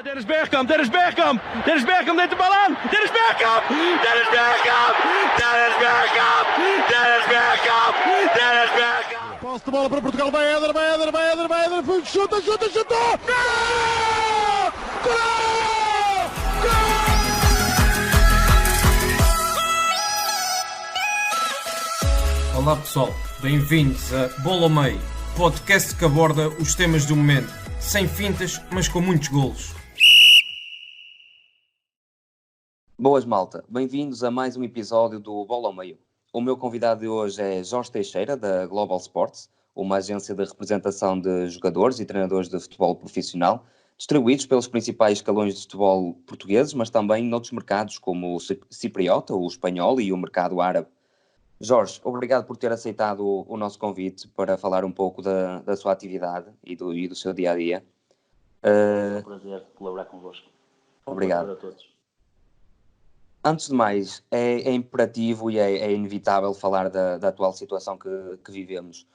Dennis Bergkamp neemt de bal aan. Dennis Bergkamp. Posse de bola para Portugal, vai Éder, chuta! Gol! Olá pessoal, bem-vindos a Bola ao Meio, podcast que aborda os temas do momento, sem fintas, mas com muitos golos. Boas malta, bem-vindos a mais um episódio do Bola ao Meio. O meu convidado de hoje é Jorge Teixeira, da Global Sports, uma agência de representação de jogadores e treinadores de futebol profissional, distribuídos pelos principais escalões de futebol portugueses, mas também noutros mercados como o cipriota, o espanhol e o mercado árabe. Jorge, obrigado por ter aceitado o nosso convite para falar um pouco da sua atividade e do seu dia-a-dia. É um prazer colaborar convosco. Obrigado. A todos. Antes de mais, é imperativo e é inevitável falar da atual situação que vivemos.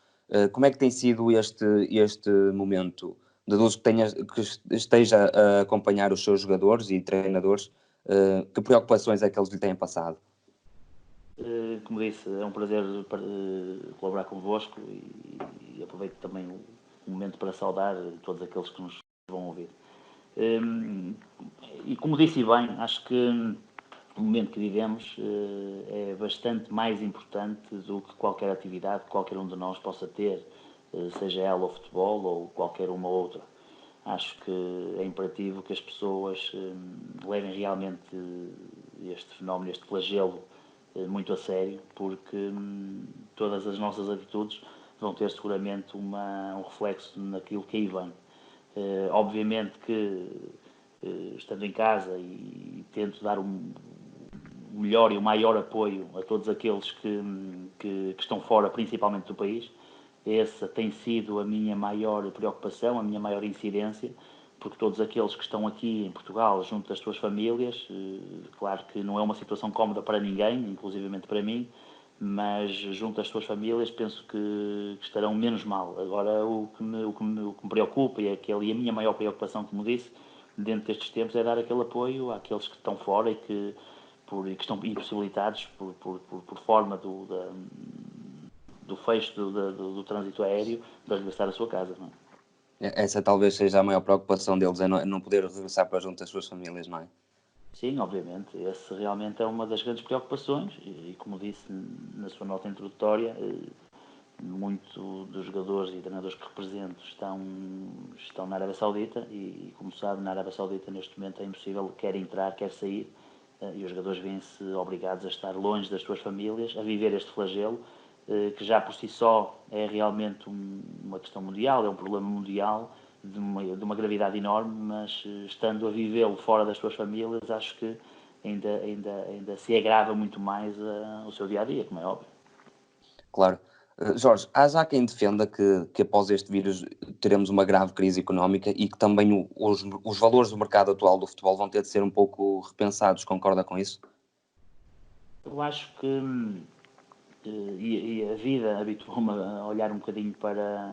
Como é que tem sido este momento? Deduzo que esteja a acompanhar os seus jogadores e treinadores. Que preocupações é que eles lhe têm passado? Como disse, é um prazer colaborar convosco e aproveito também o momento para saudar todos aqueles que nos vão ouvir. E como disse bem, acho que o momento que vivemos é bastante mais importante do que qualquer atividade que qualquer um de nós possa ter, seja ela o futebol ou qualquer uma outra. Acho que é imperativo que as pessoas levem realmente este fenómeno, este flagelo, muito a sério, porque todas as nossas atitudes vão ter seguramente um reflexo naquilo que aí vem. Obviamente que, estando em casa e tento dar o melhor e o maior apoio a todos aqueles que estão fora, principalmente do país, essa tem sido a minha maior preocupação, a minha maior incidência, porque todos aqueles que estão aqui em Portugal, junto das suas famílias, claro que não é uma situação cómoda para ninguém, inclusivamente para mim, mas junto das suas famílias penso que estarão menos mal. Agora, o que me preocupa e a minha maior preocupação, como disse, dentro destes tempos, é dar aquele apoio àqueles que estão fora e que estão impossibilitados por forma do fecho do trânsito aéreo de regressar à sua casa, não é? Essa talvez seja a maior preocupação deles, é não poder regressar para junto das suas famílias, não é? Sim, obviamente. Essa realmente é uma das grandes preocupações e como disse na sua nota introdutória, muito dos jogadores e treinadores que represento estão na Arábia Saudita e, como sabe, na Arábia Saudita neste momento é impossível quer entrar, quer sair, e os jogadores vêm-se obrigados a estar longe das suas famílias, a viver este flagelo, que já por si só é realmente uma questão mundial, é um problema mundial de uma gravidade enorme, mas estando a vivê-lo fora das suas famílias, acho que ainda se agrava muito mais o seu dia-a-dia, como é óbvio. Claro. Jorge, há já quem defenda que após este vírus teremos uma grave crise económica e que também os valores do mercado atual do futebol vão ter de ser um pouco repensados. Concorda com isso? Eu acho que e a vida habituou-me a olhar um bocadinho para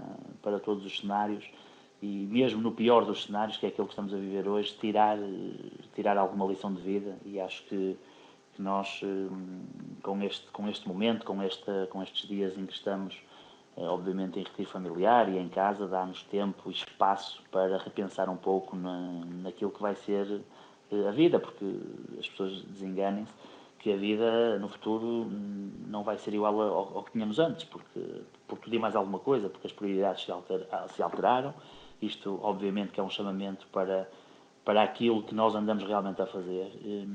todos os cenários e mesmo no pior dos cenários, que é aquele que estamos a viver hoje, tirar alguma lição de vida, e acho que nós, com este momento, com estes dias em que estamos, obviamente em retiro familiar e em casa, dá-nos tempo e espaço para repensar um pouco naquilo que vai ser a vida, porque as pessoas desenganem-se que a vida no futuro não vai ser igual ao que tínhamos antes, porque por tudo e mais alguma coisa, porque as prioridades se alteraram. Isto, obviamente, que é um chamamento para aquilo que nós andamos realmente a fazer. E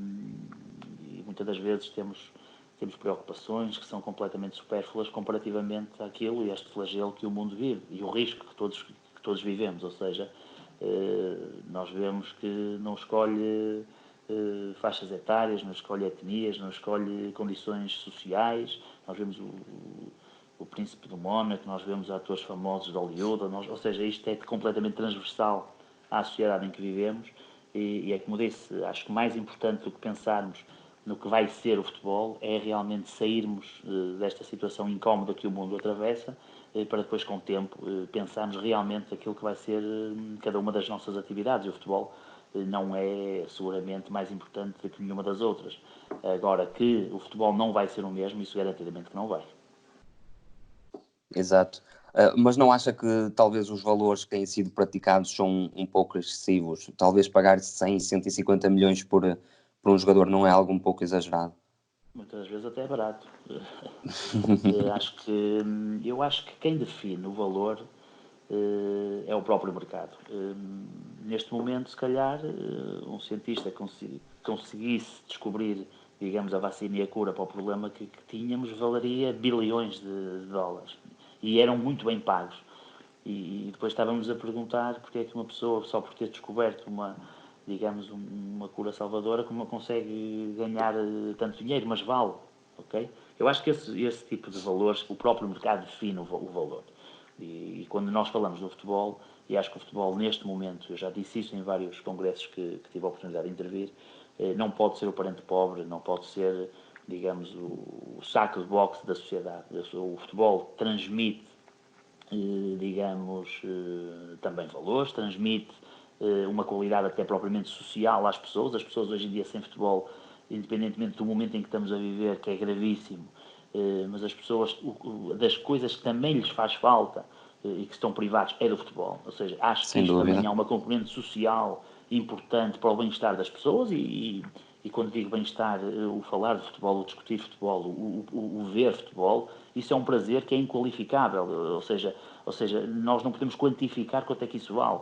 muitas das vezes temos preocupações que são completamente supérfluas comparativamente àquilo e este flagelo que o mundo vive e o risco que todos vivemos. Ou seja, nós vemos que não escolhe faixas etárias, não escolhe etnias, não escolhe condições sociais. Nós vemos o Príncipe do Mónaco, nós vemos atores famosos de Hollywood, ou seja, isto é completamente transversal à sociedade em que vivemos e é como disse, acho que mais importante do que pensarmos no que vai ser o futebol, é realmente sairmos desta situação incómoda que o mundo atravessa, para depois, com o tempo, pensarmos realmente aquilo que vai ser cada uma das nossas atividades. E o futebol não é seguramente mais importante do que nenhuma das outras. Agora, que o futebol não vai ser o mesmo, isso garantidamente que não vai. Exato. Mas não acha que talvez os valores que têm sido praticados são um pouco excessivos? Talvez pagar 100, 150 milhões por um jogador não é algo um pouco exagerado? Muitas vezes até é barato. Eu acho que quem define o valor é o próprio mercado. Neste momento, se calhar, um cientista conseguisse descobrir, digamos, a vacina e a cura para o problema que tínhamos, valeria bilhões de dólares. E eram muito bem pagos. E depois estávamos a perguntar porque é que uma pessoa, só por ter descoberto uma cura salvadora, como consegue ganhar tanto dinheiro, mas vale, ok? Eu acho que esse tipo de valores, o próprio mercado define o valor. E quando nós falamos do futebol, e acho que o futebol neste momento, eu já disse isso em vários congressos que tive a oportunidade de intervir, não pode ser o parente pobre, não pode ser, digamos, o saco de boxe da sociedade. O futebol transmite, digamos, também valores, transmite uma qualidade até propriamente social às pessoas. As pessoas hoje em dia sem futebol, independentemente do momento em que estamos a viver, que é gravíssimo, mas as pessoas, das coisas que também lhes faz falta e que estão privados é do futebol. Ou seja, acho que isto também há uma componente social importante para o bem-estar das pessoas e quando digo bem-estar, o falar de futebol, o discutir futebol, o ver futebol, isso é um prazer que é inqualificável. Ou seja, nós não podemos quantificar quanto é que isso vale.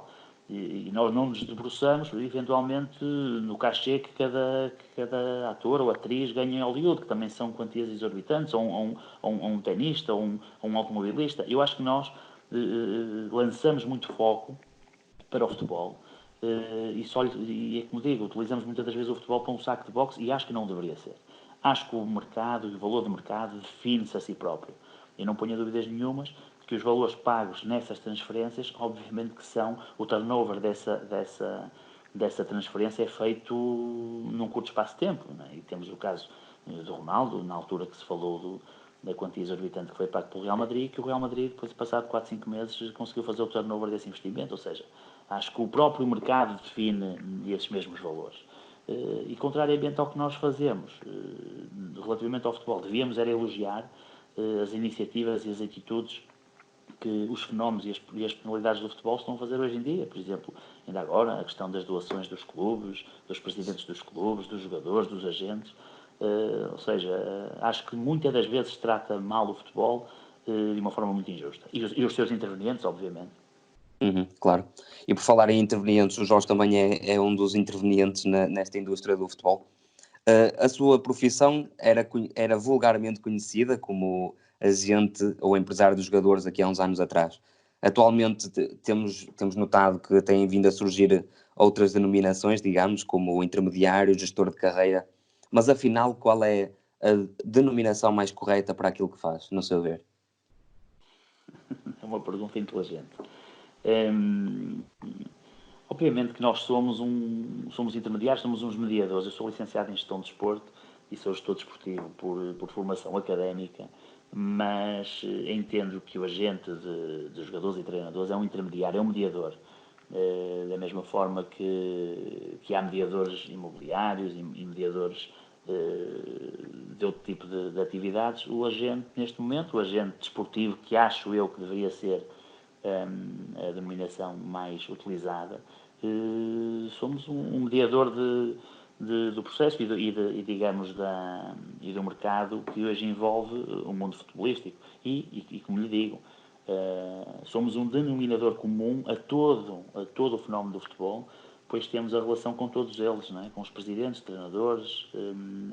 E nós não nos debruçamos, eventualmente, no cachê que cada ator ou atriz ganha em Hollywood, que também são quantias exorbitantes, ou um tenista, ou um automobilista. Eu acho que nós lançamos muito foco para o futebol. E é como digo, utilizamos muitas das vezes o futebol para um saco de boxe e acho que não deveria ser. Acho que o mercado e o valor do mercado define-se a si próprio. Eu não ponho dúvidas nenhumas que os valores pagos nessas transferências, obviamente que são, o turnover dessa transferência é feito num curto espaço de tempo. Não é? E temos o caso do Ronaldo, na altura que se falou da quantia exorbitante que foi pago pelo Real Madrid, que o Real Madrid, depois de passado 4, 5 meses, conseguiu fazer o turnover desse investimento. Ou seja, acho que o próprio mercado define esses mesmos valores. E contrariamente ao que nós fazemos relativamente ao futebol, devíamos era elogiar as iniciativas e as atitudes que os fenómenos e as penalidades do futebol estão a fazer hoje em dia. Por exemplo, ainda agora, a questão das doações dos clubes, dos presidentes dos clubes, dos jogadores, dos agentes. Ou seja, acho que muitas das vezes se trata mal o futebol de uma forma muito injusta. E os seus intervenientes, obviamente. Claro. E por falar em intervenientes, o Jorge também é um dos intervenientes nesta indústria do futebol. A sua profissão era vulgarmente conhecida como agente ou empresário dos jogadores aqui há uns anos atrás. Atualmente temos notado que têm vindo a surgir outras denominações, digamos, como o intermediário, gestor de carreira. Mas afinal, qual é a denominação mais correta para aquilo que faz, no seu ver? É uma pergunta inteligente. Obviamente que nós somos intermediários, somos uns mediadores. Eu sou licenciado em Gestão de Desporto e sou gestor desportivo por formação académica, mas entendo que o agente de jogadores e treinadores é um intermediário, é um mediador. Da mesma forma que há mediadores imobiliários e mediadores de outro tipo de atividades, o agente, neste momento, o agente desportivo, que acho eu que deveria ser a denominação mais utilizada, somos um mediador do processo e digamos, e do mercado que hoje envolve o mundo futebolístico. E como lhe digo, somos um denominador comum a todo o fenómeno do futebol, pois temos a relação com todos eles, não é? Com os presidentes, treinadores,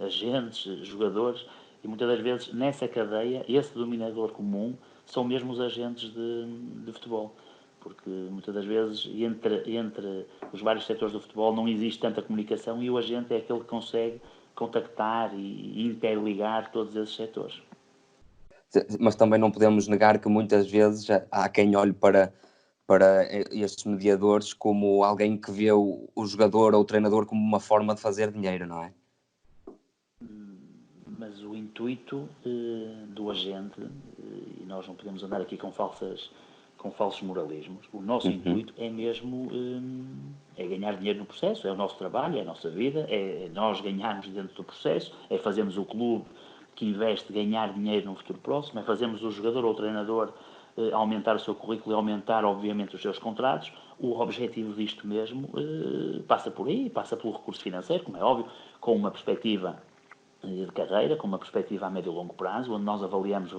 agentes, jogadores, e muitas das vezes nessa cadeia, esse denominador comum são mesmo os agentes de futebol, porque muitas das vezes entre os vários setores do futebol não existe tanta comunicação e o agente é aquele que consegue contactar e interligar todos esses setores. Mas também não podemos negar que muitas vezes há quem olhe para estes mediadores como alguém que vê o jogador ou o treinador como uma forma de fazer dinheiro, não é? mas o intuito do agente, e nós não podemos andar aqui com falsos moralismos, o nosso intuito é mesmo é ganhar dinheiro no processo, é o nosso trabalho, é a nossa vida, é nós ganharmos dentro do processo, é fazermos o clube que investe ganhar dinheiro no futuro próximo, é fazermos o jogador ou o treinador aumentar o seu currículo e aumentar, obviamente, os seus contratos. O objetivo disto mesmo passa por aí, passa pelo recurso financeiro, como é óbvio, com uma perspectiva de carreira, com uma perspectiva a médio e longo prazo, onde nós avaliamos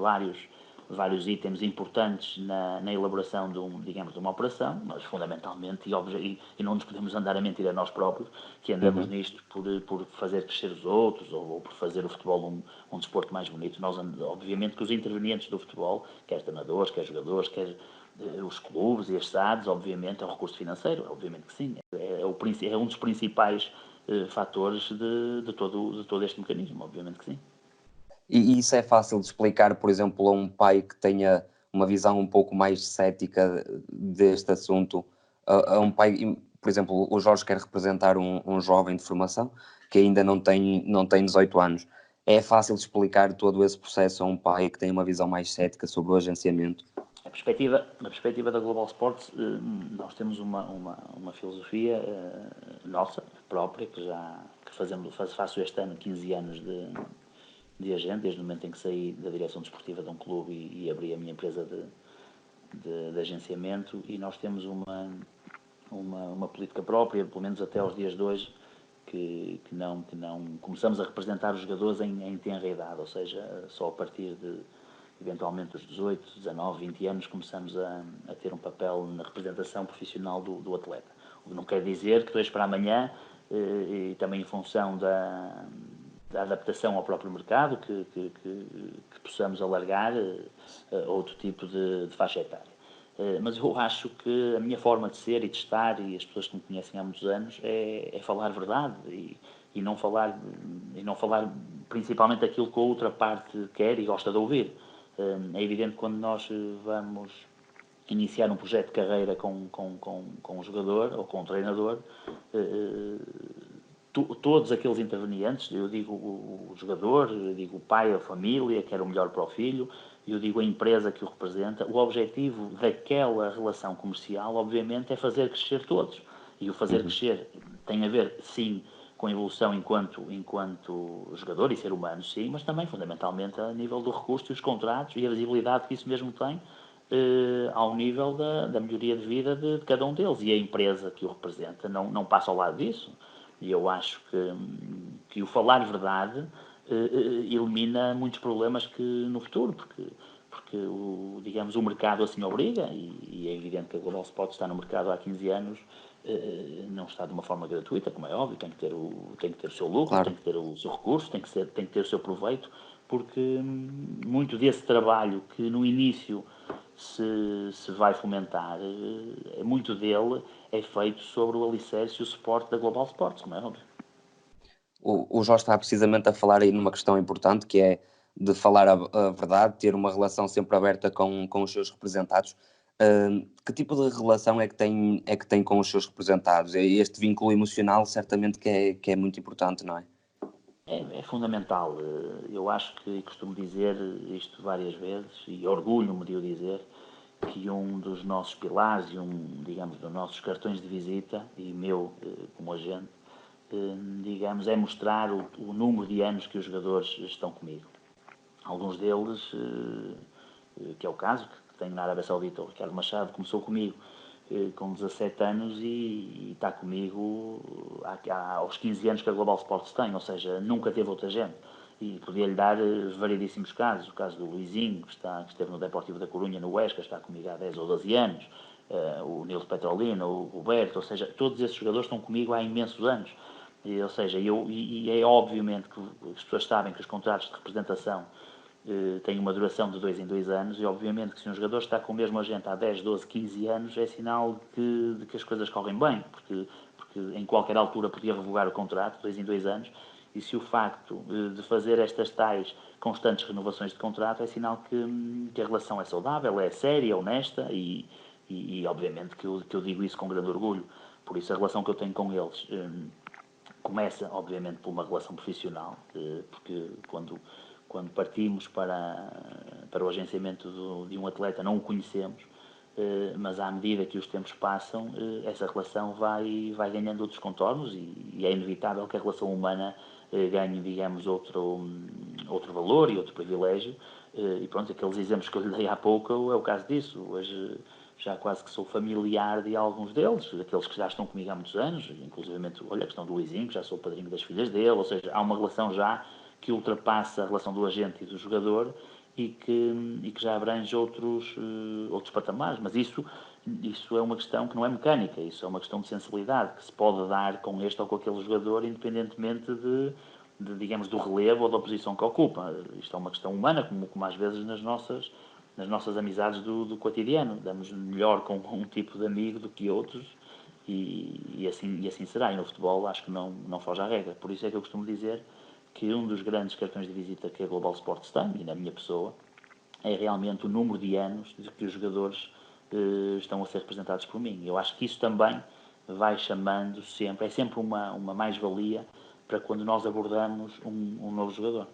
vários itens importantes na elaboração de uma operação, mas fundamentalmente, e não nos podemos andar a mentir a nós próprios, que andamos nisto por fazer crescer os outros, ou por fazer o futebol um desporto mais bonito. Nós, obviamente que os intervenientes do futebol, quer treinadores, quer jogadores, quer os clubes e as SADs, obviamente, é o recurso financeiro, obviamente que sim, é um dos principais fatores de todo este mecanismo, obviamente que sim. E isso é fácil de explicar, por exemplo, a um pai que tenha uma visão um pouco mais cética deste assunto, a um pai, por exemplo, o Jorge quer representar um jovem de formação que ainda não tem 18 anos. É fácil de explicar todo esse processo a um pai que tem uma visão mais cética sobre o agenciamento? A perspectiva da Global Sports, nós temos uma filosofia nossa, própria, faço este ano 15 anos de agente, desde o momento em que saí da direção desportiva de um clube e abri a minha empresa de agenciamento, e nós temos uma política própria, pelo menos até aos dias de hoje, que não começamos a representar os jogadores em tenra idade, ou seja, só a partir de eventualmente os 18, 19, 20 anos começamos a ter um papel na representação profissional do atleta. O que não quer dizer que de hoje para amanhã, e também em função da adaptação ao próprio mercado, que possamos alargar outro tipo de faixa etária. Mas eu acho que a minha forma de ser e de estar, e as pessoas que me conhecem há muitos anos, é falar verdade e não falar principalmente aquilo que a outra parte quer e gosta de ouvir. É evidente que quando nós vamos iniciar um projeto de carreira com um jogador ou com um treinador, todos aqueles intervenientes, eu digo o jogador, eu digo o pai, a família, quer o melhor para o filho, eu digo a empresa que o representa, o objetivo daquela relação comercial, obviamente, é fazer crescer todos. E o fazer crescer tem a ver, sim, com a evolução enquanto jogador e ser humano, sim, mas também, fundamentalmente, a nível do recurso e os contratos e a visibilidade que isso mesmo tem ao nível da melhoria de vida de cada um deles. E a empresa que o representa não passa ao lado disso. E eu acho que o falar verdade elimina muitos problemas que no futuro, porque o mercado assim obriga, e é evidente que a Global Sport está no mercado há 15 anos, não está de uma forma gratuita, como é óbvio, tem que ter o seu lucro, claro. Tem que ter o seu recurso, tem que ter o seu proveito, porque muito desse trabalho que no início se vai fomentar, muito dele é feito sobre o alicerce e o suporte da Global Sports, como é óbvio. O Jorge está precisamente a falar aí numa questão importante, que é de falar a verdade, ter uma relação sempre aberta com os seus representados. Que tipo de relação é que tem com os seus representados? Este vínculo emocional certamente que é muito importante, não é? É fundamental. Eu acho que costumo dizer isto várias vezes, e orgulho-me de o dizer, que um dos nossos pilares e dos nossos cartões de visita, e meu como agente, é mostrar o número de anos que os jogadores estão comigo. Alguns deles, que é o caso, que tenho na Arábia Saudita, o Ricardo Machado começou comigo com 17 anos e está comigo aos 15 anos que a Global Sports tem, ou seja, nunca teve outra gente. E podia-lhe dar variedíssimos casos. O caso do Luizinho, que esteve no Deportivo da Corunha, no Huesca, está comigo há 10 ou 12 anos. O Nildo Petrolina, o Roberto, ou seja, todos esses jogadores estão comigo há imensos anos. Ou seja, é obviamente que as pessoas sabem que os contratos de representação têm uma duração de 2 em 2 anos, e obviamente que se um jogador está com o mesmo agente há 10, 12, 15 anos, é sinal de que as coisas correm bem, porque em qualquer altura podia revogar o contrato, 2 em 2 anos, e se o facto de fazer estas tais constantes renovações de contrato é sinal que a relação é saudável, é séria, é honesta, e obviamente que eu digo isso com grande orgulho. Por isso a relação que eu tenho com eles começa, obviamente, por uma relação profissional, porque quando partimos para o agenciamento de um atleta, não o conhecemos, mas à medida que os tempos passam, essa relação vai ganhando outros contornos e é inevitável que a relação humana ganhe, digamos, outro valor e outro privilégio. E pronto, aqueles exemplos que eu lhe dei há pouco é o caso disso. Hoje já quase que sou familiar de alguns deles, daqueles que já estão comigo há muitos anos, inclusive, olha, a questão do Luizinho, que já sou o padrinho das filhas dele, ou seja, há uma relação já que ultrapassa a relação do agente e do jogador e que já abrange outros patamares, mas isso é uma questão que não é mecânica, isso é uma questão de sensibilidade, que se pode dar com este ou com aquele jogador, independentemente digamos, do relevo ou da posição que ocupa. Isto é uma questão humana, como às vezes nas nossas amizades do cotidiano. Damos melhor com um tipo de amigo do que outros e assim será. E no futebol acho que não foge à regra. Por isso é que eu costumo dizer que um dos grandes cartões de visita que a Global Sports tem, e na minha pessoa, é realmente o número de anos de que os jogadores estão a ser representados por mim. Eu acho que isso também vai chamando sempre, é sempre uma mais-valia para quando nós abordamos um novo jogador.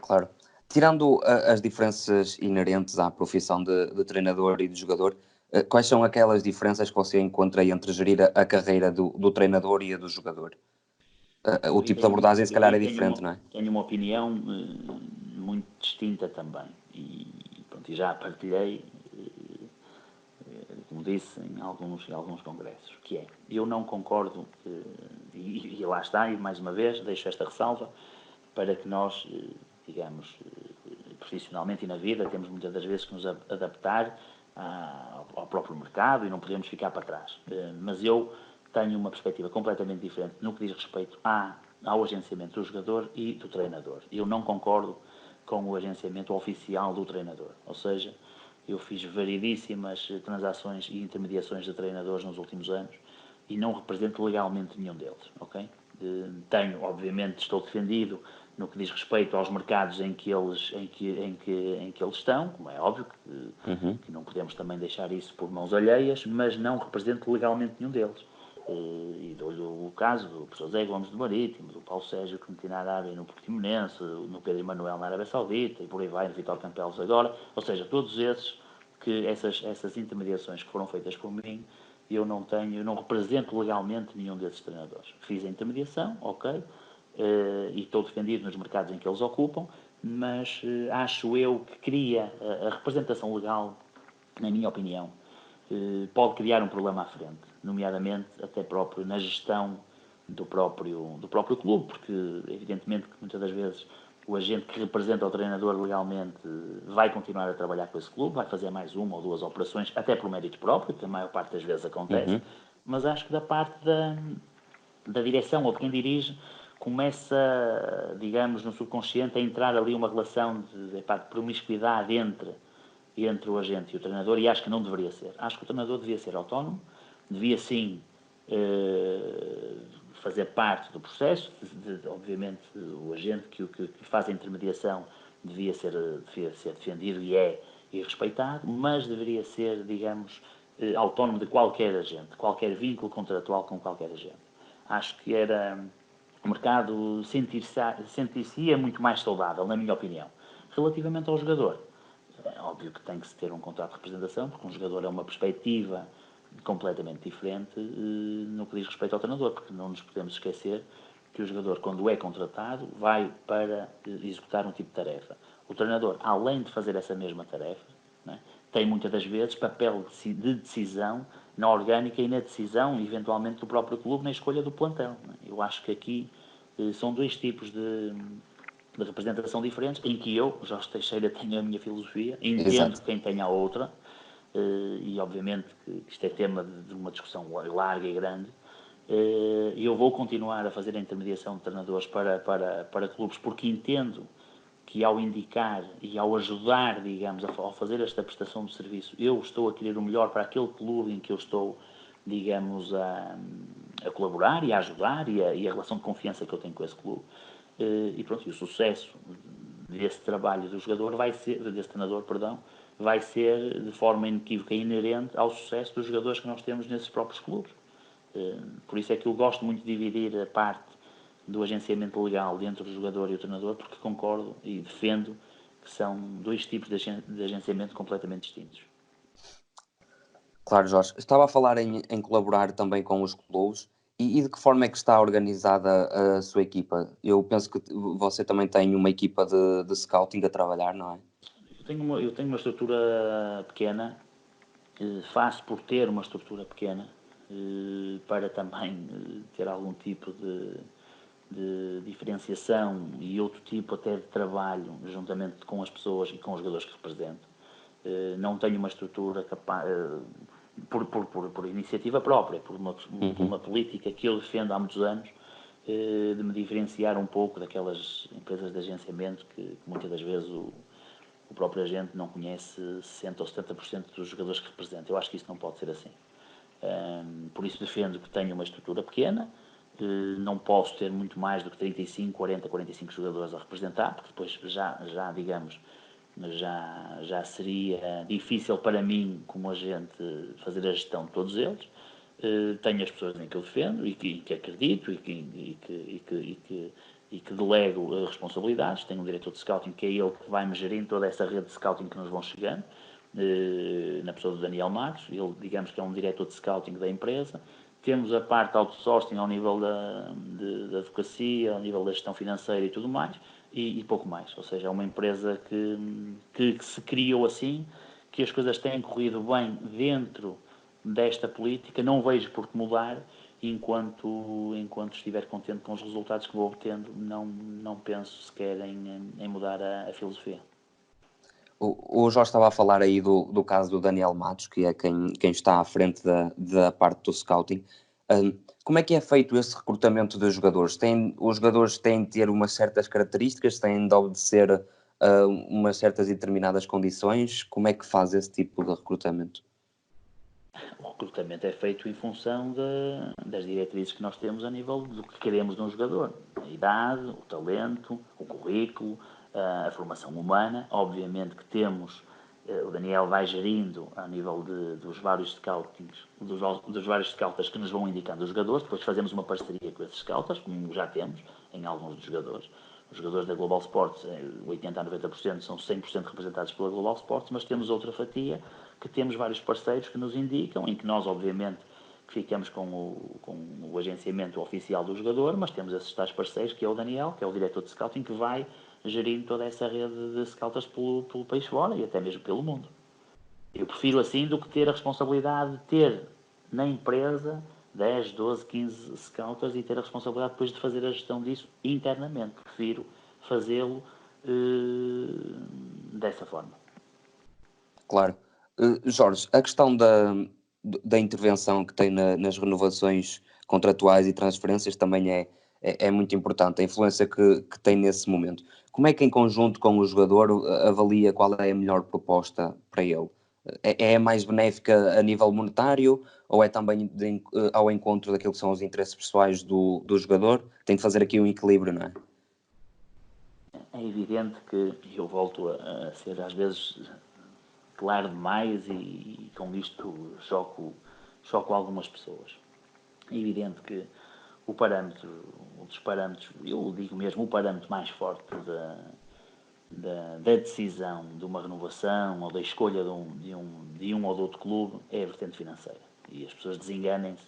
Claro. Tirando as diferenças inerentes à profissão de treinador e de jogador, quais são aquelas diferenças que você encontra entre gerir a carreira do treinador e a do jogador? O tipo de abordagem, se calhar, é diferente, não é? Tenho uma opinião muito distinta também. E já partilhei, como disse, em alguns congressos, que é, eu não concordo, e lá está, e mais uma vez, deixo esta ressalva, para que nós, digamos, profissionalmente e na vida, temos muitas das vezes que nos adaptar ao próprio mercado e não podemos ficar para trás. Mas eu tenho uma perspectiva completamente diferente no que diz respeito ao agenciamento do jogador e do treinador. Eu não concordo com o agenciamento oficial do treinador. Ou seja, eu fiz variedíssimas transações e intermediações de treinadores nos últimos anos e não represento legalmente nenhum deles. Okay? Obviamente, estou defendido no que diz respeito aos mercados em que eles estão, como é óbvio que não podemos também deixar isso por mãos alheias, mas não represento legalmente nenhum deles. E dou-lhe o caso do professor Zé Gomes do Marítimo, do Paulo Sérgio que meti na Arábia no Portimonense, no Pedro Emanuel na Arábia Saudita e por aí vai, no Vitor Campelos agora, ou seja, todos essas intermediações que foram feitas por mim, eu não represento legalmente nenhum desses treinadores. Fiz a intermediação, ok, e estou defendido nos mercados em que eles ocupam, mas acho eu que cria a representação legal, na minha opinião, pode criar um problema à frente, nomeadamente até próprio na gestão do próprio clube, porque evidentemente que muitas das vezes o agente que representa o treinador legalmente vai continuar a trabalhar com esse clube, vai fazer mais uma ou duas operações, até por mérito próprio, que a maior parte das vezes acontece, mas acho que da parte da direção ou de quem dirige começa, digamos, no subconsciente a entrar ali uma relação de promiscuidade entre o agente e o treinador, e acho que não deveria ser. Acho que o treinador devia ser autónomo, devia sim fazer parte do processo, obviamente o agente que faz a intermediação devia ser defendido e respeitado, mas deveria ser, digamos, autónomo de qualquer agente, qualquer vínculo contratual com qualquer agente. Acho que o mercado sentir-se muito mais saudável, na minha opinião. Relativamente ao jogador, é óbvio que tem que se ter um contrato de representação, porque um jogador é uma perspectiva completamente diferente no que diz respeito ao treinador, porque não nos podemos esquecer que o jogador, quando é contratado, vai para executar um tipo de tarefa. O treinador, além de fazer essa mesma tarefa, né, tem muitas das vezes papel de decisão na orgânica e na decisão, eventualmente, do próprio clube na escolha do plantão. Né. Eu acho que aqui são dois tipos de representação diferentes, em que eu, Jorge Teixeira, tenho a minha filosofia, entendo quem tem a outra, e obviamente que isto é tema de uma discussão larga e grande, e eu vou continuar a fazer a intermediação de treinadores para clubes, porque entendo que ao indicar e ao ajudar, digamos, ao fazer esta prestação de serviço, eu estou a querer o melhor para aquele clube em que eu estou, digamos, a colaborar e a ajudar, e a relação de confiança que eu tenho com esse clube. E pronto, e o sucesso desse trabalho do jogador desse treinador, vai ser de forma inequívoca e inerente ao sucesso dos jogadores que nós temos nesses próprios clubes. Por isso é que eu gosto muito de dividir a parte do agenciamento legal dentro do jogador e o treinador, porque concordo e defendo que são dois tipos de agenciamento completamente distintos. Claro, Jorge. Estava a falar em colaborar também com os clubes e de que forma é que está organizada a sua equipa? Eu penso que você também tem uma equipa de scouting a trabalhar, não é? Eu tenho uma estrutura pequena, faço por ter uma estrutura pequena, para também ter algum tipo de diferenciação e outro tipo até de trabalho juntamente com as pessoas e com os jogadores que represento. Não tenho uma estrutura capaz, por iniciativa própria, por uma política que eu defendo há muitos anos, de me diferenciar um pouco daquelas empresas de agenciamento que muitas das vezes o próprio agente não conhece 60% ou 70% dos jogadores que representa. Eu acho que isso não pode ser assim. Por isso defendo que tenho uma estrutura pequena, não posso ter muito mais do que 35, 40, 45 jogadores a representar, porque depois digamos, já seria difícil para mim, como agente, fazer a gestão de todos eles. Tenho as pessoas em que eu defendo e que acredito e que delego responsabilidades. Tenho um diretor de scouting que é ele que vai me gerindo toda essa rede de scouting que nos vão chegando, na pessoa do Daniel Matos. Ele, digamos que é um diretor de scouting da empresa. Temos a parte outsourcing ao nível da advocacia, ao nível da gestão financeira e tudo mais, e pouco mais. Ou seja, é uma empresa que se criou assim, que as coisas têm corrido bem dentro desta política. Não vejo por que mudar enquanto estiver contente com os resultados que vou obtendo. Não penso sequer em mudar a filosofia. O Jorge estava a falar aí do caso do Daniel Matos, que é quem está à frente da parte do scouting. Como é que é feito esse recrutamento de jogadores? Os jogadores têm de ter umas certas características, têm de obedecer a umas certas e determinadas condições? Como é que faz esse tipo de recrutamento? O recrutamento é feito em função das diretrizes que nós temos a nível do que queremos de um jogador. A idade, o talento, o currículo, a formação humana. Obviamente que temos, o Daniel vai gerindo a nível dos vários scoutings, dos vários scoutas que nos vão indicando os jogadores. Depois fazemos uma parceria com esses scoutas, como já temos em alguns dos jogadores. Os jogadores da Global Sports, 80% a 90% são 100% representados pela Global Sports, mas temos outra fatia que temos vários parceiros que nos indicam, em que nós, obviamente, que ficamos com o agenciamento oficial do jogador, mas temos esses tais parceiros, que é o Daniel, que é o diretor de scouting, que vai gerindo toda essa rede de scoutas pelo país fora e até mesmo pelo mundo. Eu prefiro assim do que ter a responsabilidade de ter na empresa 10, 12, 15 scoutas e ter a responsabilidade depois de fazer a gestão disso internamente. Prefiro fazê-lo dessa forma. Claro. Jorge, a questão da intervenção que tem nas renovações contratuais e transferências também é muito importante, a influência que tem nesse momento. Como é que, em conjunto com o jogador, avalia qual é a melhor proposta para ele? É mais benéfica a nível monetário ou é também ao encontro daquilo que são os interesses pessoais do jogador? Tem de fazer aqui um equilíbrio, não é? É evidente que eu volto a ser, às vezes, claro demais e com isto choco algumas pessoas. É evidente que um dos parâmetros, eu digo mesmo, o parâmetro mais forte da decisão de uma renovação ou da escolha de um ou de outro clube é a vertente financeira. E as pessoas desenganem-se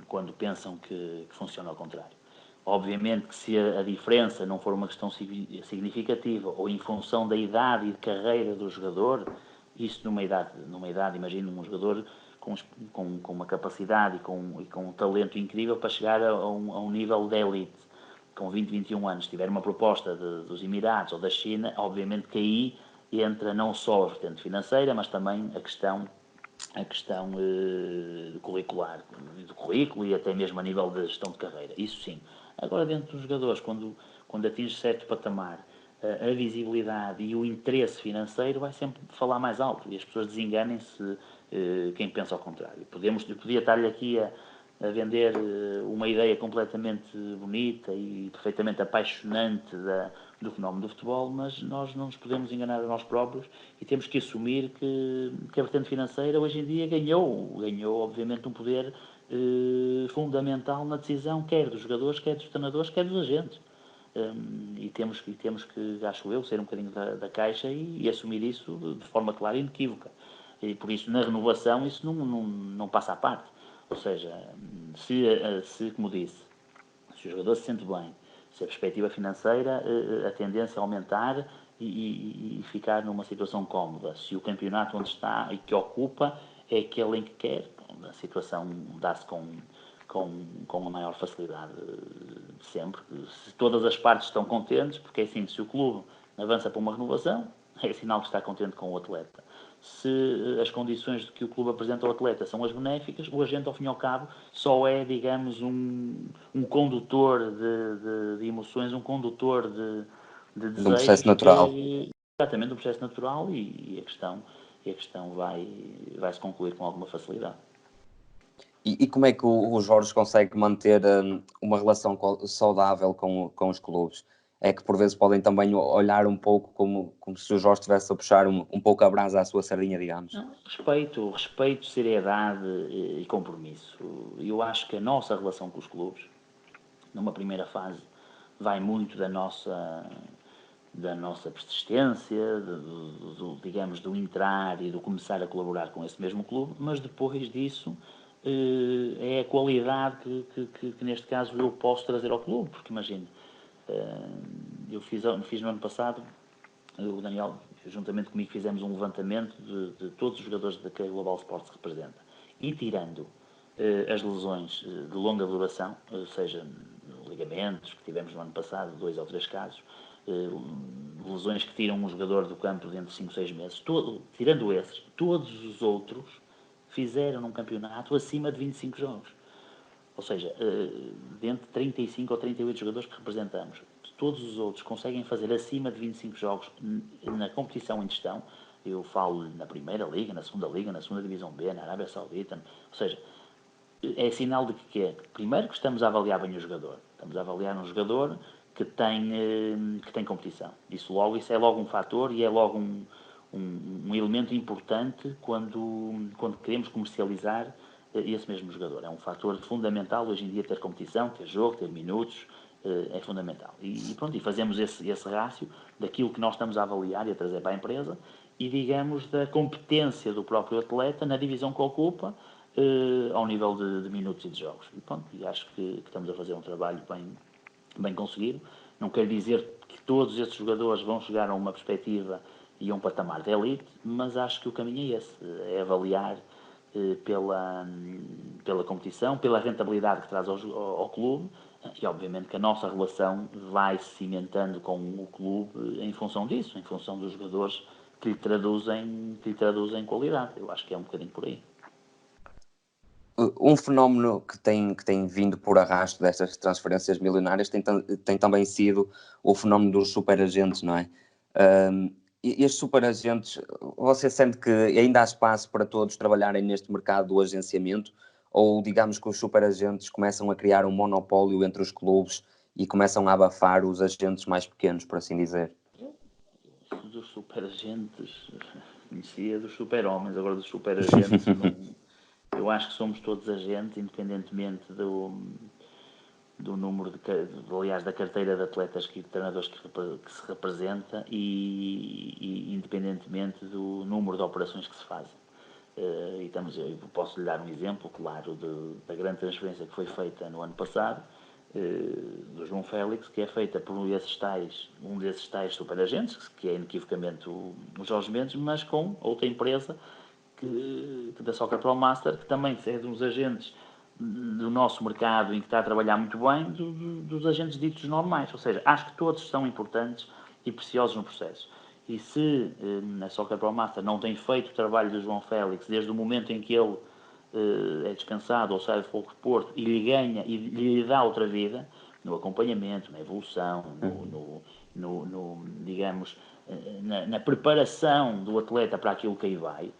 quando pensam que funciona ao contrário. Obviamente que se a diferença não for uma questão significativa ou em função da idade e de carreira do jogador, isso numa idade imagino um jogador com uma capacidade e com um talento incrível para chegar a um nível de elite, com 20, 21 anos, se tiver uma proposta dos Emirados ou da China, obviamente que aí entra não só a vertente financeira, mas também a questão curricular, do currículo e até mesmo a nível de gestão de carreira, isso sim. Agora, dentro dos jogadores, quando atinge certo patamar, a visibilidade e o interesse financeiro vai sempre falar mais alto e as pessoas desenganem-se quem pensa ao contrário. Eu podia estar-lhe aqui a vender uma ideia completamente bonita e perfeitamente apaixonante do fenómeno do futebol, mas nós não nos podemos enganar a nós próprios e temos que assumir que a vertente financeira hoje em dia ganhou obviamente um poder fundamental na decisão, quer dos jogadores, quer dos treinadores, quer dos agentes. E temos que, acho eu, sair um bocadinho da caixa e assumir isso de forma clara e inequívoca. E por isso, na renovação, isso não passa à parte. Ou seja, se como disse, se o jogador se sente bem, se a perspectiva financeira, a tendência a aumentar e ficar numa situação cómoda, se o campeonato onde está e que ocupa é aquele em que quer, a situação dá-se com a maior facilidade de sempre. Se todas as partes estão contentes, porque é assim, se o clube avança para uma renovação, é sinal que está contente com o atleta. Se as condições que o clube apresenta ao atleta são as benéficas, o agente, ao fim e ao cabo, só é, digamos, um condutor de emoções, um condutor de De um desejos. processo natural. Exatamente, um processo natural e a questão vai se concluir com alguma facilidade. E como é que o Jorge consegue manter uma relação saudável com os clubes? É que por vezes podem também olhar um pouco como se o Jorge estivesse a puxar um pouco a brasa à sua sardinha, digamos. Não, respeito, seriedade e compromisso. Eu acho que a nossa relação com os clubes, numa primeira fase, vai muito da nossa persistência, digamos, do entrar e do começar a colaborar com esse mesmo clube, mas depois disso é a qualidade que neste caso eu posso trazer ao clube, porque imagine, eu fiz no ano passado, o Daniel, juntamente comigo, fizemos um levantamento de todos os jogadores que a Global Sports representa, e tirando as lesões de longa duração, ou seja, ligamentos, que tivemos no ano passado, 2 ou 3 casos, lesões que tiram um jogador do campo dentro de 5, 6 meses, tirando esses, todos os outros fizeram num campeonato acima de 25 jogos. Ou seja, dentro de 35 ou 38 jogadores que representamos, todos os outros conseguem fazer acima de 25 jogos na competição em questão. Eu falo na Primeira Liga, na Segunda Liga, na Segunda Divisão B, na Arábia Saudita. Ou seja, é sinal de que é, primeiro, que estamos a avaliar bem o jogador. Estamos a avaliar um jogador que tem competição. Isso é logo um fator e é logo um elemento importante quando queremos comercializar esse mesmo jogador. É um fator fundamental hoje em dia ter competição, ter jogo, ter minutos, é fundamental. E pronto, e fazemos esse rácio daquilo que nós estamos a avaliar e a trazer para a empresa e, digamos, da competência do próprio atleta na divisão que ocupa ao nível de minutos e de jogos. E pronto, e acho que estamos a fazer um trabalho bem conseguido. Não quero dizer que todos esses jogadores vão chegar a uma perspectiva e a um patamar de elite, mas acho que o caminho é esse, é avaliar pela competição, pela rentabilidade que traz ao clube e obviamente que a nossa relação vai se cimentando com o clube em função disso, em função dos jogadores que lhe traduzem qualidade. Eu acho que é um bocadinho por aí. Um fenómeno que tem vindo por arrasto destas transferências milionárias tem também sido o fenómeno dos superagentes, não é? E estes superagentes, você sente que ainda há espaço para todos trabalharem neste mercado do agenciamento? Ou digamos que os superagentes começam a criar um monopólio entre os clubes e começam a abafar os agentes mais pequenos, por assim dizer? Dos superagentes, conhecia dos super-homens, agora dos superagentes não. Eu acho que somos todos agentes, independentemente do número aliás, da carteira de atletas e treinadores que se representa e independentemente do número de operações que se fazem. Eu posso lhe dar um exemplo, claro, da grande transferência que foi feita no ano passado, do João Félix, que é feita por um desses tais superagentes, que é inequivocamente o Jorge Mendes, mas com outra empresa da Soccer Pro Master, que também é de uns agentes do nosso mercado em que está a trabalhar muito bem, dos agentes ditos normais. Ou seja, acho que todos são importantes e preciosos no processo. E se a Soccer Pro Master não tem feito o trabalho do João Félix desde o momento em que ele é dispensado ou sai do Fogo de Porto e lhe ganha e lhe dá outra vida, no acompanhamento, na evolução, digamos, na preparação do atleta para aquilo que aí vai,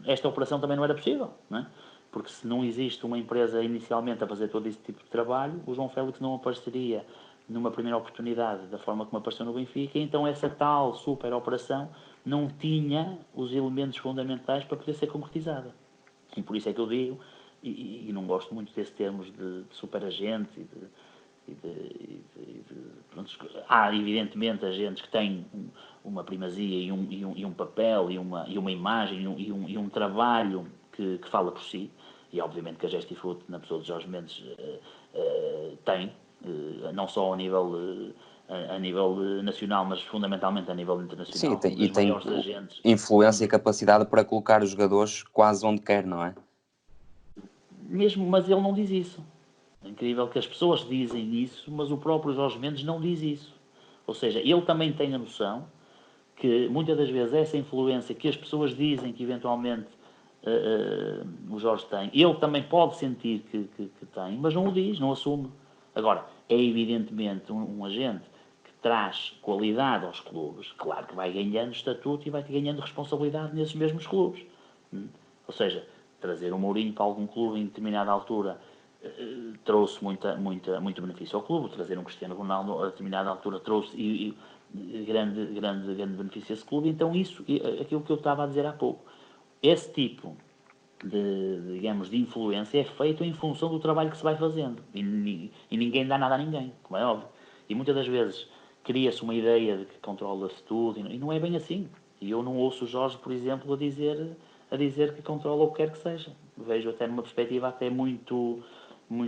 esta operação também não era possível, não é? Porque se não existe uma empresa inicialmente a fazer todo esse tipo de trabalho, o João Félix não apareceria numa primeira oportunidade da forma como apareceu no Benfica, e então essa tal super operação não tinha os elementos fundamentais para poder ser concretizada. E por isso é que eu digo e não gosto muito desses termos de superagente pronto, há evidentemente agentes que têm uma primazia e um papel e uma imagem e um trabalho que fala por si, e obviamente que a Gestifruit na pessoa de Jorge Mendes tem, não só a nível nacional, mas fundamentalmente a nível internacional. Sim, e tem agentes. influência e capacidade para colocar os jogadores quase onde quer, não é? Mesmo, mas ele não diz isso. É incrível que as pessoas dizem isso, mas o próprio Jorge Mendes não diz isso. Ou seja, ele também tem a noção que muitas das vezes essa influência que as pessoas dizem que eventualmente o Jorge tem, ele também pode sentir que tem, mas não o diz, não assume. Agora, é evidentemente um agente que traz qualidade aos clubes, claro que vai ganhando estatuto e vai ganhando responsabilidade nesses mesmos clubes. Ou seja, trazer o Mourinho para algum clube em determinada altura trouxe muito benefício ao clube, trazer um Cristiano Ronaldo a determinada altura trouxe grande benefício a esse clube. Então isso, aquilo que eu estava a dizer há pouco, esse tipo digamos, de influência é feito em função do trabalho que se vai fazendo e ninguém dá nada a ninguém, como é óbvio, e muitas das vezes cria-se uma ideia de que controla-se tudo e não é bem assim. E eu não ouço o Jorge, por exemplo, a dizer que controla o que quer que seja. Vejo até numa perspectiva até muito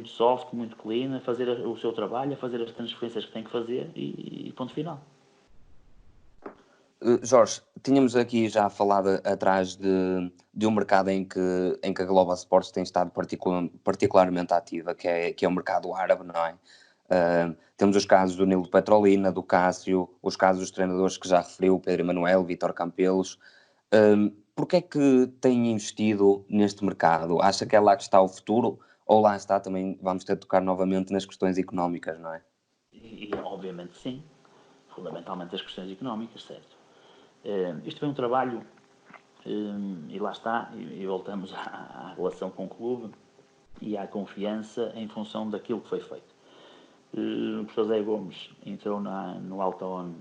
soft, muito clean, a fazer o seu trabalho, a fazer as transferências que tem que fazer e ponto final. Jorge, tínhamos aqui já falado atrás de um mercado em que a Global Sports tem estado particularmente ativa, que é o mercado árabe, não é? Temos os casos do Nilo Petrolina, do Cássio, os casos dos treinadores que já referiu, Pedro Emanuel, Vítor Campelos. Porquê é que tem investido neste mercado? Acha que é lá que está o futuro? Ou lá está, também vamos ter de tocar novamente nas questões económicas, não é? E obviamente sim, fundamentalmente as questões económicas, certo? Isto foi um trabalho, e lá está, e voltamos à relação com o clube e à confiança em função daquilo que foi feito. O professor Zé Gomes entrou no Altaon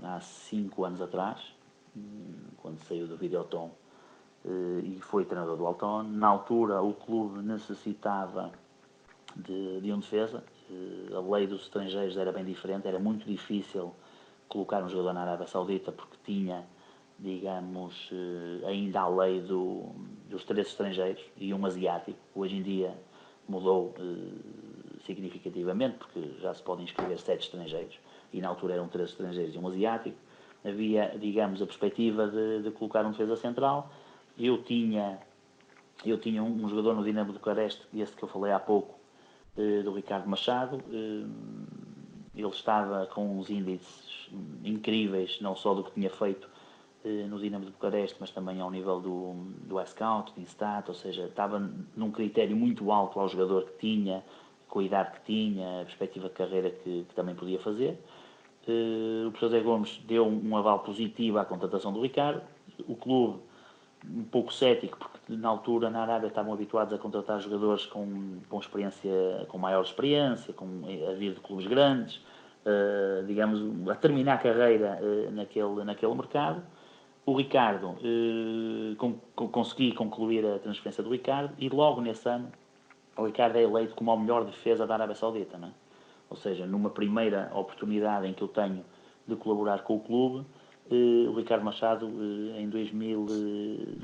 há 5 anos atrás, quando saiu do Videoton, e foi treinador do Altaon. Na altura o clube necessitava de um defesa, a lei dos estrangeiros era bem diferente, era muito difícil colocar um jogador na Arábia Saudita porque tinha, digamos, ainda a lei dos 3 estrangeiros e um asiático. Hoje em dia mudou significativamente porque já se podem inscrever 7 estrangeiros e na altura eram 3 estrangeiros e um asiático. Havia, digamos, a perspectiva de colocar um defesa central. Eu tinha um jogador no Dinamo de Bucareste, esse que eu falei há pouco, do Ricardo Machado. Ele estava com uns índices incríveis, não só do que tinha feito no Dinamo de Bucareste, mas também ao nível do iScout, do Instat, ou seja, estava num critério muito alto ao jogador que tinha, com a idade que tinha, a perspectiva de carreira que também podia fazer. O professor Zé Gomes deu um aval positivo à contratação do Ricardo. O clube, um pouco cético, porque na altura na Arábia estavam habituados a contratar jogadores com maior experiência, a vir de clubes grandes, digamos, a terminar a carreira naquele mercado. O Ricardo, consegui concluir a transferência do Ricardo e logo nesse ano o Ricardo é eleito como a melhor defesa da Arábia Saudita, não é? Ou seja, numa primeira oportunidade em que eu tenho de colaborar com o clube, o Ricardo Machado,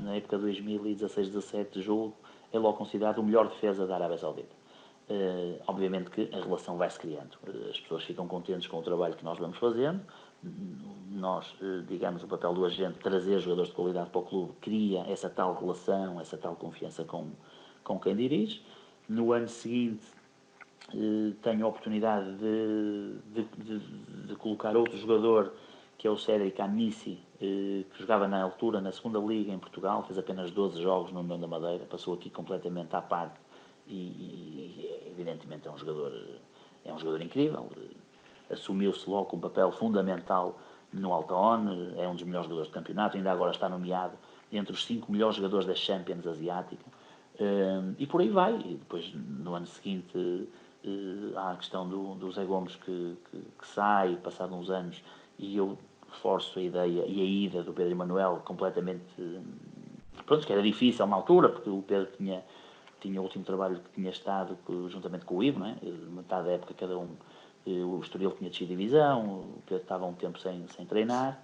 na época de 2016-17, julgo, é logo considerado o melhor defesa da Arábia Saudita. Obviamente que a relação vai-se criando. As pessoas ficam contentes com o trabalho que nós vamos fazendo. Nós, digamos, o papel do agente, trazer jogadores de qualidade para o clube, cria essa tal relação, essa tal confiança com quem dirige. No ano seguinte, tenho a oportunidade de colocar outro jogador, que é o Cédric Amissi, que jogava na altura na segunda Liga em Portugal, fez apenas 12 jogos no União da Madeira, passou aqui completamente à parte e evidentemente é um jogador incrível. Assumiu-se logo com um papel fundamental no Altaon, é um dos melhores jogadores do campeonato, ainda agora está nomeado entre os 5 melhores jogadores da Champions Asiática, e por aí vai. E depois no ano seguinte há a questão do Zé Gomes que sai, passado uns anos, e eu reforço a ideia e a ida do Pedro Emanuel completamente, pronto, que era difícil na altura, porque o Pedro tinha o último trabalho que tinha estado juntamente com o Ivo, não é? Metade da época cada um, o Estoril tinha descido divisão, o Pedro estava há um tempo sem treinar.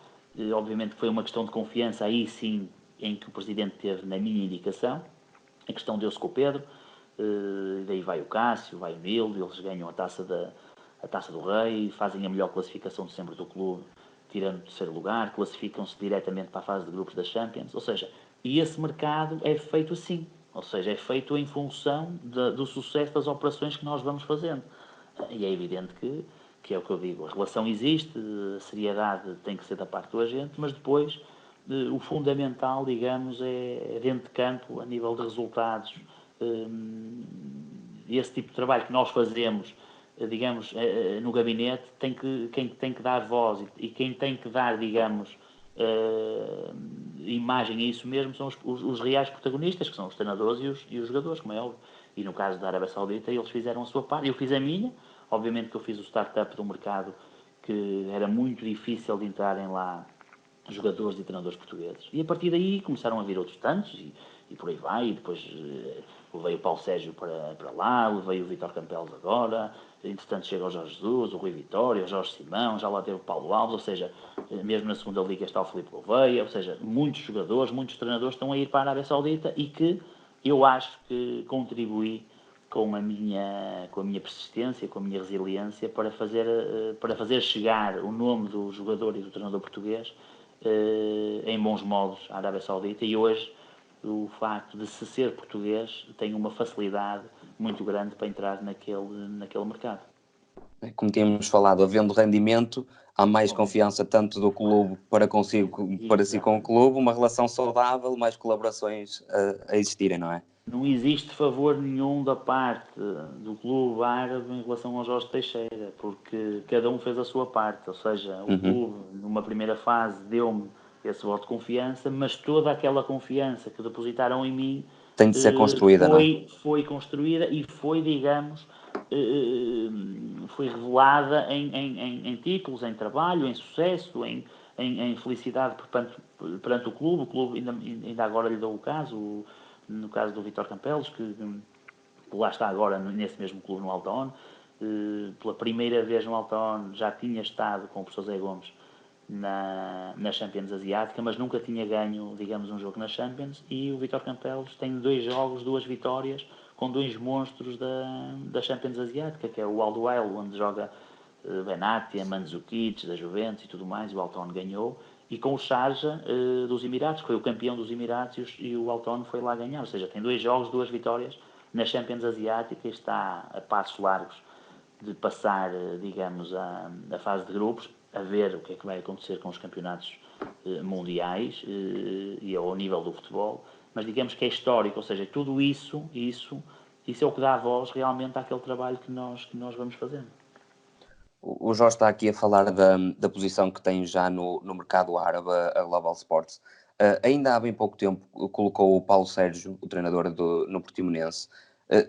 Obviamente foi uma questão de confiança, aí sim, em que o Presidente teve na minha indicação. A questão deu-se com o Pedro, daí vai o Cássio, vai o Nildo, eles ganham a Taça do Rei, fazem a melhor classificação de sempre do clube, tirando o terceiro lugar, classificam-se diretamente para a fase de grupos da Champions, ou seja, e esse mercado é feito assim, ou seja, é feito em função do sucesso das operações que nós vamos fazendo. E é evidente que é o que eu digo, a relação existe, a seriedade tem que ser da parte do agente, mas depois o fundamental, digamos, é dentro de campo, a nível de resultados. Esse tipo de trabalho que nós fazemos, digamos, no gabinete, quem tem que dar voz e quem tem que dar, digamos, imagem a isso mesmo são os reais protagonistas, que são os treinadores e os jogadores, como é óbvio. E no caso da Arábia Saudita, eles fizeram a sua parte, eu fiz a minha. Obviamente que eu fiz o start-up do mercado, que era muito difícil de entrarem lá jogadores e treinadores portugueses. E a partir daí começaram a vir outros tantos, e por aí vai. E depois levei o Paulo Sérgio para lá, levei o Vítor Campelos agora. Entretanto chega o Jorge Jesus, o Rui Vitória, o Jorge Simão, já lá teve o Paulo Alves, ou seja, mesmo na segunda liga está o Filipe Gouveia, ou seja, muitos jogadores, muitos treinadores estão a ir para a Arábia Saudita e que eu acho que contribuí com a minha persistência, com a minha resiliência para fazer chegar o nome do jogador e do treinador português em bons modos à Arábia Saudita, e hoje o facto de se ser português tem uma facilidade muito grande para entrar naquele mercado. Como tínhamos falado, havendo rendimento, há mais confiança tanto do clube para consigo como para si com o clube, uma relação saudável, mais colaborações a existirem, não é? Não existe favor nenhum da parte do clube árabe em relação ao Jorge Teixeira, porque cada um fez a sua parte, ou seja, o clube numa primeira fase deu-me esse voto de confiança, mas toda aquela confiança que depositaram em mim tem de ser construída, não é? Foi construída e foi, digamos, foi revelada em títulos, em trabalho, em sucesso, em felicidade perante o clube. O clube ainda agora lhe dou o caso, no caso do Vítor Campelos, que lá está agora nesse mesmo clube no Altaon. Pela primeira vez no Altaon já tinha estado com o professor Zé Gomes na Champions Asiática, mas nunca tinha ganho, digamos, um jogo na Champions, e o Vítor Campelos tem 2 jogos, 2 vitórias, com 2 monstros da Champions Asiática, que é o Alduel, onde joga Benatia, Mandzukic, da Juventus e tudo mais, e o Altaon ganhou, e com o Sharjah dos Emirados, que foi o campeão dos Emirados, e o Altaon foi lá ganhar, ou seja, tem 2 jogos, 2 vitórias na Champions Asiática, e está a passos largos de passar, digamos, a fase de grupos, a ver o que é que vai acontecer com os campeonatos mundiais e ao nível do futebol, mas digamos que é histórico, ou seja, tudo isso é o que dá voz realmente àquele trabalho que nós vamos fazendo. O Jorge está aqui a falar da posição que tem já no mercado árabe, a Global Sports. Ainda há bem pouco tempo colocou o Paulo Sérgio, o treinador no Portimonense.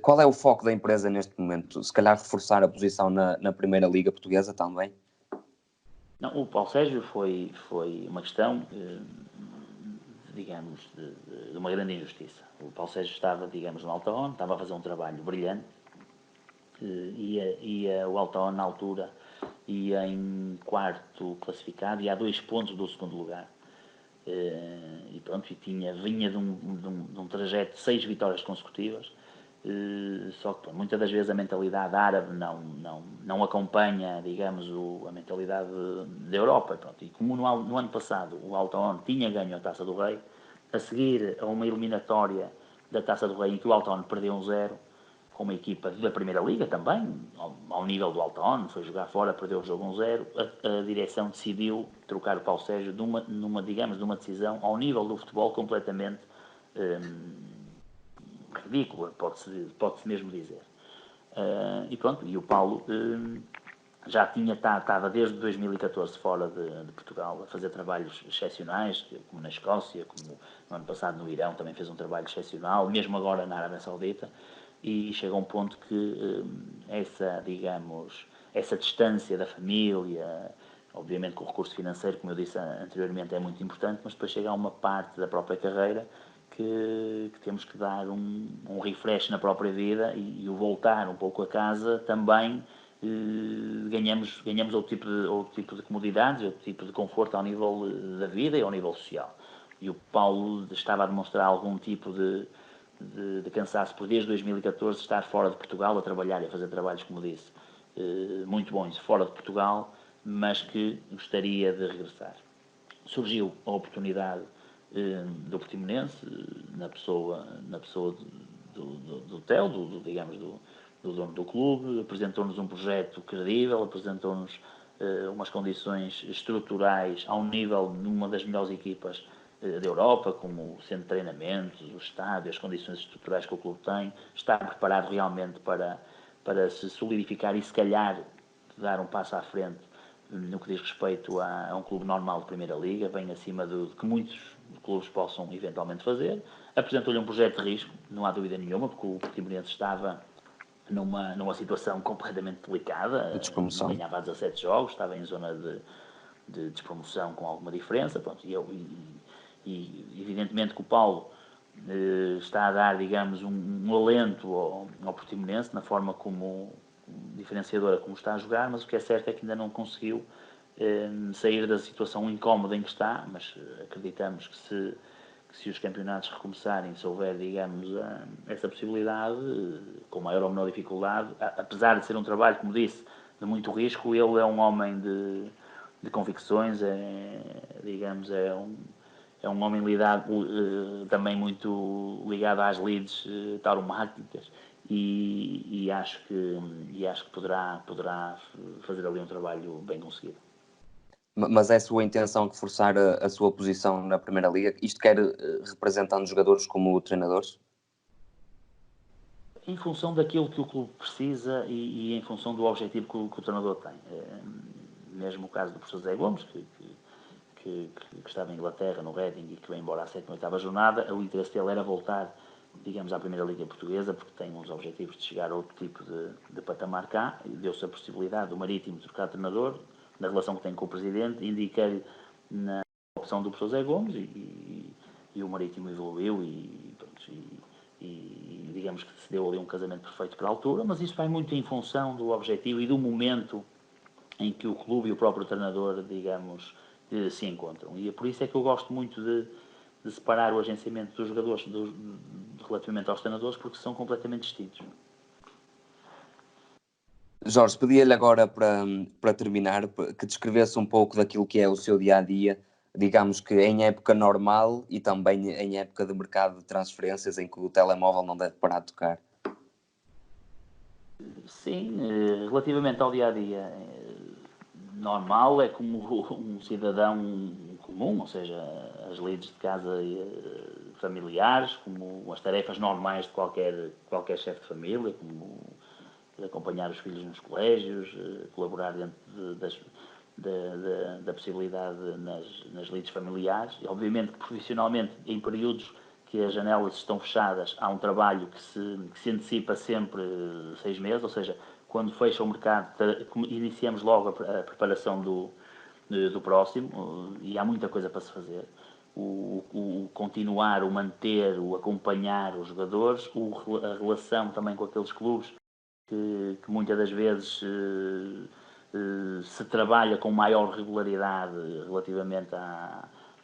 Qual é o foco da empresa neste momento? Se calhar reforçar a posição na Primeira Liga Portuguesa também? Não, o Paulo Sérgio foi uma questão, digamos, de uma grande injustiça. O Paulo Sérgio estava, digamos, no Altaon, estava a fazer um trabalho brilhante, o Altaon na altura ia em 4º classificado e a 2 pontos do 2º lugar. E pronto, vinha de um trajeto de 6 vitórias consecutivas. Só que muitas das vezes a mentalidade árabe não acompanha, digamos, a mentalidade da Europa. Pronto. E como no ano passado o Altaon tinha ganho a Taça do Rei, a seguir a uma eliminatória da Taça do Rei em que o Altaon perdeu 1-0, com uma equipa da Primeira Liga também, ao nível do Altaon, foi jogar fora, perdeu o jogo 1-0, a direção decidiu trocar o Paulo Sérgio numa decisão ao nível do futebol completamente ridícula, pode-se mesmo dizer. E pronto, e o Paulo já estava desde 2014 fora de Portugal a fazer trabalhos excepcionais, como na Escócia, como no ano passado no Irão também fez um trabalho excepcional, mesmo agora na Arábia Saudita, e chega a um ponto que essa distância da família, obviamente que o recurso financeiro, como eu disse anteriormente, é muito importante, mas depois chega a uma parte da própria carreira que que temos que dar um refresh na própria vida e o voltar um pouco a casa também ganhamos outro tipo de comodidades, outro tipo de conforto ao nível da vida e ao nível social. E o Paulo estava a demonstrar algum tipo de cansaço por desde 2014 estar fora de Portugal a trabalhar e a fazer trabalhos, como disse, muito bons fora de Portugal, mas que gostaria de regressar. Surgiu a oportunidade do Portimonense, na pessoa do Theo, digamos, do dono do clube, apresentou-nos um projeto credível, apresentou-nos umas condições estruturais ao nível de uma das melhores equipas da Europa, como o centro de treinamento, o estádio, as condições estruturais que o clube tem, está preparado realmente para se solidificar e se calhar dar um passo à frente no que diz respeito a um clube normal de Primeira Liga, bem acima do que muitos clubes possam eventualmente fazer. Apresentou-lhe um projeto de risco, não há dúvida nenhuma, porque o Portimonense estava numa situação completamente delicada, ganhava 17 jogos, estava em zona de despromoção com alguma diferença, pronto, e evidentemente que o Paulo está a dar, digamos, um alento ao Portimonense na forma como diferenciadora como está a jogar, mas o que é certo é que ainda não conseguiu sair da situação incómoda em que está, mas acreditamos que se os campeonatos recomeçarem, se houver, digamos, essa possibilidade, com maior ou menor dificuldade, apesar de ser um trabalho, como disse, de muito risco, ele é um homem de convicções, digamos, é um homem também muito ligado às leads tauromáquicas, e acho que poderá fazer ali um trabalho bem conseguido. Mas é a sua intenção que forçar a sua posição na Primeira Liga? Isto quer representando jogadores como treinadores? Em função daquilo que o clube precisa e em função do objetivo que o treinador tem. Mesmo o caso do professor Zé Gomes, que estava em Inglaterra, no Reading, e que veio embora à 7ª ou 8ª jornada, o interesse dele era voltar, digamos, à Primeira Liga Portuguesa, porque tem uns objetivos de chegar a outro tipo de patamar cá, e deu-se a possibilidade do Marítimo trocar de treinador, na relação que tem com o Presidente, indiquei na opção do professor Zé Gomes, e o Marítimo evoluiu, e digamos que se deu ali um casamento perfeito para a altura, mas isso vai muito em função do objetivo e do momento em que o clube e o próprio treinador, digamos, se encontram. E é por isso é que eu gosto muito de separar o agenciamento dos jogadores relativamente aos treinadores, porque são completamente distintos. Jorge, pedia-lhe agora para terminar que descrevesse um pouco daquilo que é o seu dia-a-dia, digamos que em época normal e também em época de mercado de transferências, em que o telemóvel não deve parar de tocar. Sim, relativamente ao dia-a-dia normal, é como um cidadão comum, ou seja, as leads de casa familiares, como as tarefas normais de qualquer chefe de família, como acompanhar os filhos nos colégios, colaborar dentro da possibilidade nas leads familiares. E, obviamente que profissionalmente, em períodos que as janelas estão fechadas, há um trabalho que se antecipa sempre 6 meses, ou seja, quando fecha o mercado, iniciamos logo a preparação do próximo, e há muita coisa para se fazer. O continuar, o manter, o acompanhar os jogadores, a relação também com aqueles clubes que muitas das vezes se trabalha com maior regularidade relativamente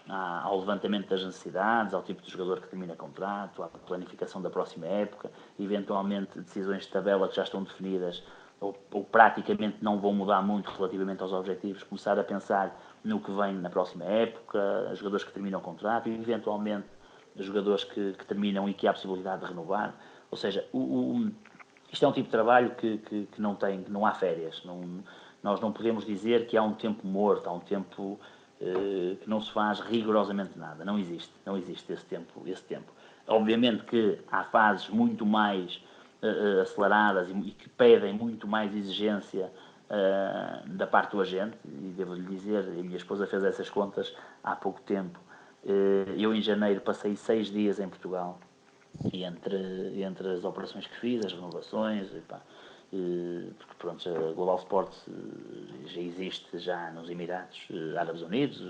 ao levantamento das necessidades, ao tipo de jogador que termina contrato, à planificação da próxima época, eventualmente decisões de tabela que já estão definidas ou praticamente não vão mudar muito relativamente aos objetivos, começar a pensar no que vem na próxima época, jogadores que terminam o contrato e eventualmente jogadores que terminam e que há possibilidade de renovar. Ou seja, isto é um tipo de trabalho que não há férias. Nós não podemos dizer que há um tempo morto, há um tempo que não se faz rigorosamente nada. Não existe esse tempo. Obviamente que há fases muito mais aceleradas e que pedem muito mais exigência da parte do agente, e devo-lhe dizer, a minha esposa fez essas contas há pouco tempo. Eu em janeiro passei 6 dias em Portugal, e entre as operações que fiz, as renovações, porque pronto, a Global Sports já existe já nos Emirados Árabes Unidos,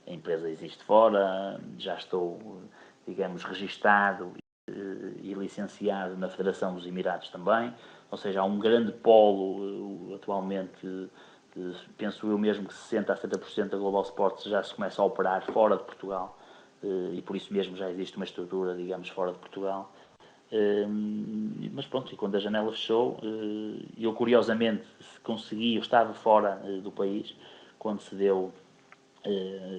a empresa existe fora, já estou digamos, registado e licenciado na Federação dos Emirados também, ou seja, há um grande polo atualmente, penso eu mesmo que 60% a 70% da Global Sports já se começa a operar fora de Portugal, e por isso mesmo já existe uma estrutura, digamos, fora de Portugal. Mas pronto, e quando a janela fechou, eu curiosamente eu estava fora do país quando se deu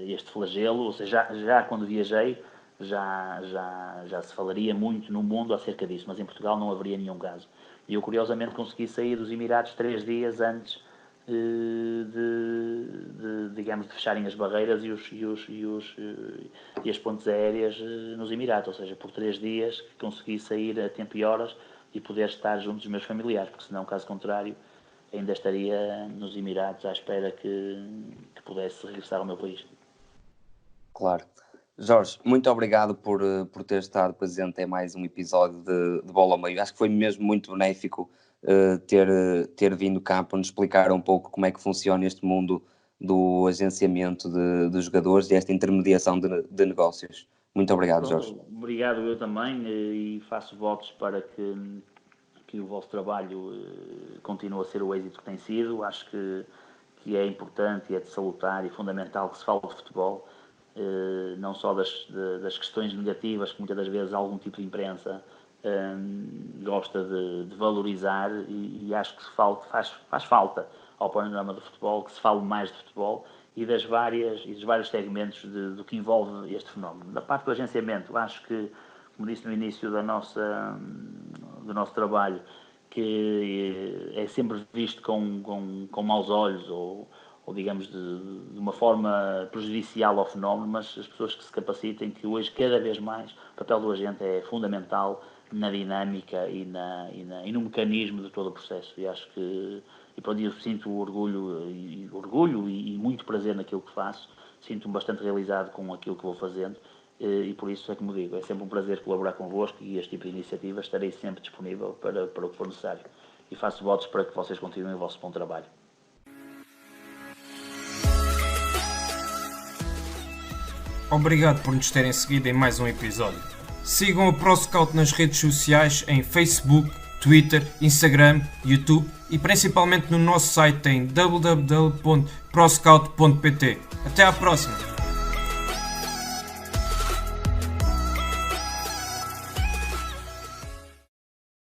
este flagelo, ou seja, já quando viajei já se falaria muito no mundo acerca disso, mas em Portugal não haveria nenhum caso. E eu curiosamente consegui sair dos Emirados 3 dias antes digamos, de fecharem as barreiras e as pontes aéreas nos Emirados, ou seja, por 3 dias consegui sair a tempo e horas e poder estar junto dos meus familiares, porque senão, caso contrário, ainda estaria nos Emirados à espera que pudesse regressar ao meu país. Claro. Jorge, muito obrigado por ter estado presente em mais um episódio de Bola ao Meio. Acho que foi mesmo muito benéfico ter vindo cá para nos explicar um pouco como é que funciona este mundo do agenciamento de jogadores e esta intermediação de negócios. Muito obrigado, Jorge. Obrigado eu também, e faço votos para que o vosso trabalho continue a ser o êxito que tem sido. Acho que é importante e é de salutar e fundamental que se fale de futebol, não só das questões negativas que muitas das vezes algum tipo de imprensa gosta de valorizar, e acho que faz falta ao panorama do futebol que se fale mais de futebol e dos vários segmentos do que envolve este fenómeno. Da parte do agenciamento, acho que, como disse no início do nosso trabalho, que é sempre visto com maus olhos ou digamos, de uma forma prejudicial ao fenómeno, mas as pessoas que se capacitem, que hoje, cada vez mais, o papel do agente é fundamental na dinâmica e no mecanismo de todo o processo. E acho que, e para eu sinto orgulho e muito prazer naquilo que faço, sinto-me bastante realizado com aquilo que vou fazendo, e por isso é como digo, é sempre um prazer colaborar convosco, e este tipo de iniciativas estarei sempre disponível para o que for necessário. E faço votos para que vocês continuem o vosso bom trabalho. Obrigado por nos terem seguido em mais um episódio. Sigam o ProScout nas redes sociais em Facebook, Twitter, Instagram, YouTube e principalmente no nosso site em www.proscout.pt. Até à próxima!